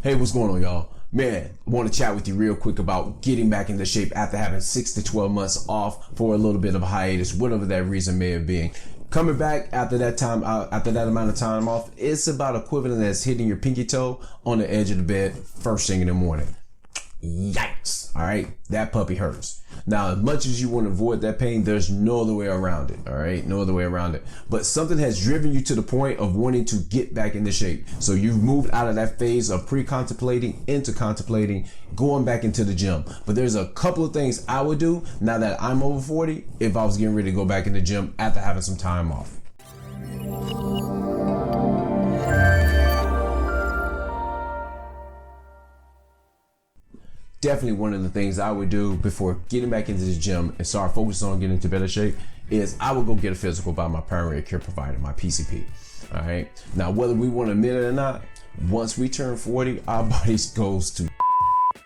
Hey, what's going on, y'all? Man, I want to chat with you real quick about getting back into shape after having 6 to 12 months off for a little bit of a hiatus, whatever that reason may have been. Coming back after that time, after that amount of time off, it's about equivalent as hitting your pinky toe on the edge of the bed first thing in the morning. Yikes. All right. That puppy hurts. Now, as much as you want to avoid that pain, there's no other way around it. All right. No other way around it. But something has driven you to the point of wanting to get back into shape. So you've moved out of that phase of pre-contemplating into contemplating going back into the gym. But there's a couple of things I would do now that I'm over 40 if I was getting ready to go back in the gym after having some time off. Definitely one of the things I would do before getting back into the gym and start focusing on getting into better shape is I would go get a physical by my primary care provider, my PCP. All right. Now, whether we want to admit it or not, once we turn 40, our bodies goes to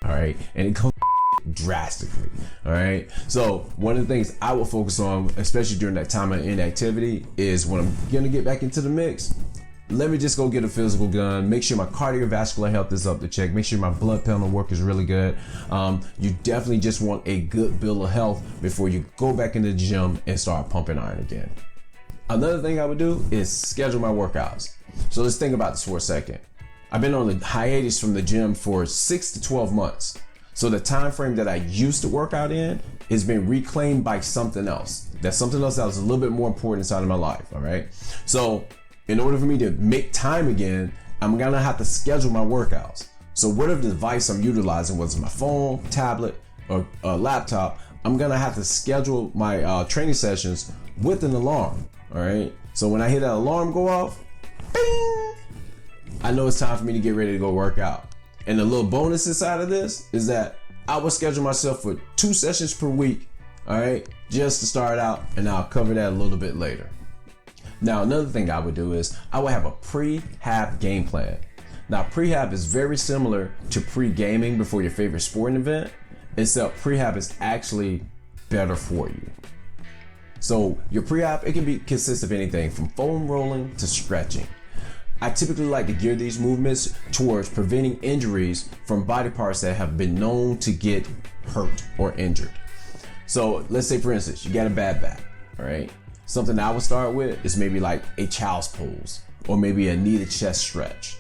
all right, and it goes drastically. All right. So one of the things I will focus on, especially during that time of inactivity, is when I'm gonna get back into the mix. Let me just go get a physical done. Make sure my cardiovascular health is up to check. Make sure my blood panel work is really good. You definitely just want a good bill of health before you go back into the gym and start pumping iron again. Another thing I would do is schedule my workouts. So let's think about this for a second. I've been on a hiatus from the gym for 6 to 12 months. So the time frame that I used to work out in has been reclaimed by something else. That's something else that was a little bit more important inside of my life. All right. So in order for me to make time again, I'm gonna have to schedule my workouts. So whatever device I'm utilizing, whether it's my phone, tablet, or laptop, I'm gonna have to schedule my training sessions with an alarm. All right. So when I hear that alarm go off, bing, I know it's time for me to get ready to go work out. And the little bonus inside of this is that I will schedule myself for 2 sessions per week. All right, just to start out, and I'll cover that a little bit later. Now, another thing I would do is I would have a prehab game plan. Now, prehab is very similar to pre-gaming before your favorite sporting event, except prehab is actually better for you. So your prehab, it can consist of anything from foam rolling to stretching. I typically like to gear these movements towards preventing injuries from body parts that have been known to get hurt or injured. So let's say, for instance, you got a bad back, all right? Something I would start with is maybe like a child's pose or maybe a knee to chest stretch.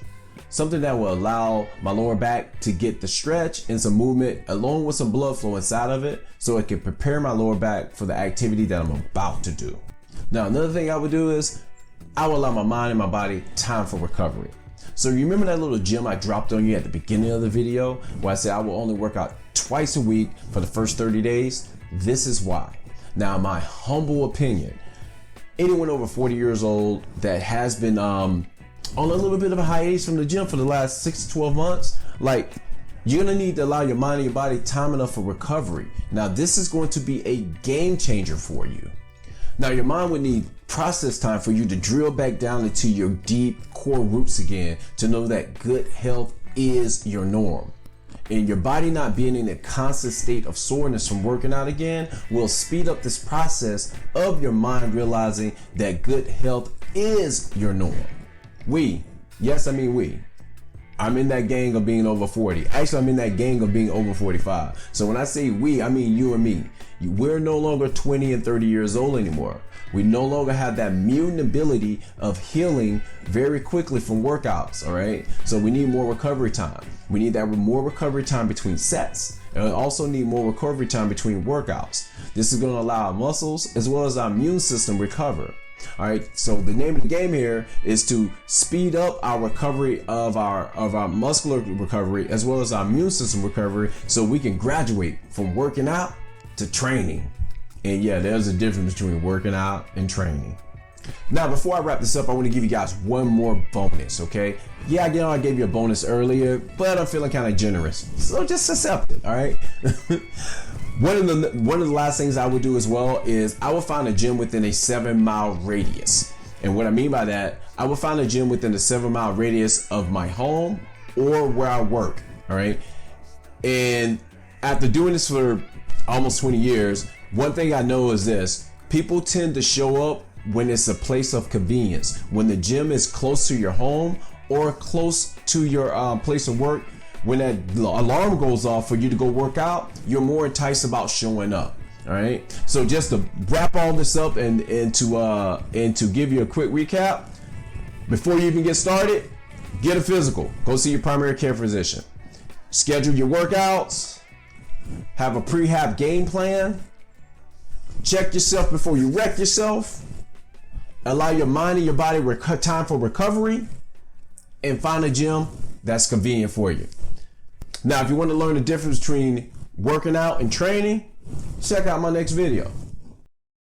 Something that will allow my lower back to get the stretch and some movement along with some blood flow inside of it so it can prepare my lower back for the activity that I'm about to do. Now, another thing I would do is I will allow my mind and my body time for recovery. So you remember that little gem I dropped on you at the beginning of the video where I said I will only work out twice a week for the first 30 days? This is why. Now, my humble opinion, anyone over 40 years old that has been on a little bit of a hiatus from the gym for the last 6 to 12 months, like, you're gonna need to allow your mind and your body time enough for recovery. Now, this is going to be a game changer for you. Now, your mind would need process time for you to drill back down into your deep core roots again to know that good health is your norm. And your body not being in a constant state of soreness from working out again will speed up this process of your mind realizing that good health is your norm. Yes, I mean we. I'm in that gang of being over 40. Actually, I'm in that gang of being over 45. So when I say we, I mean you and me. We're no longer 20 and 30 years old anymore. We no longer have that mutant ability of healing very quickly from workouts, all right? So we need more recovery time. We need that more recovery time between sets. And we also need more recovery time between workouts. This is gonna allow our muscles as well as our immune system recover. All right, so the name of the game here is to speed up our recovery of our muscular recovery as well as our immune system recovery so we can graduate from working out to training. And yeah, there's a difference between working out and training. Now, before I wrap this up, I want to give you guys one more bonus, okay? Yeah, I gave you a bonus earlier, but I'm feeling kind of generous, so just accept it, all right? One of the last things I would do as well is I would find a gym within a 7-mile radius. And what I mean by that, I would find a gym within a 7-mile radius of my home or where I work, all right? And after doing this for almost 20 years, one thing I know is this: people tend to show up when it's a place of convenience. When the gym is close to your home or close to your place of work, when that alarm goes off for you to go work out, you're more enticed about showing up. All right. So just to wrap all this up and to give you a quick recap, before you even get started, get a physical. Go see your primary care physician. Schedule your workouts. Have a prehab game plan. Check yourself before you wreck yourself. Allow your mind and your body time for recovery. And find a gym that's convenient for you. Now, if you want to learn the difference between working out and training, check out my next video.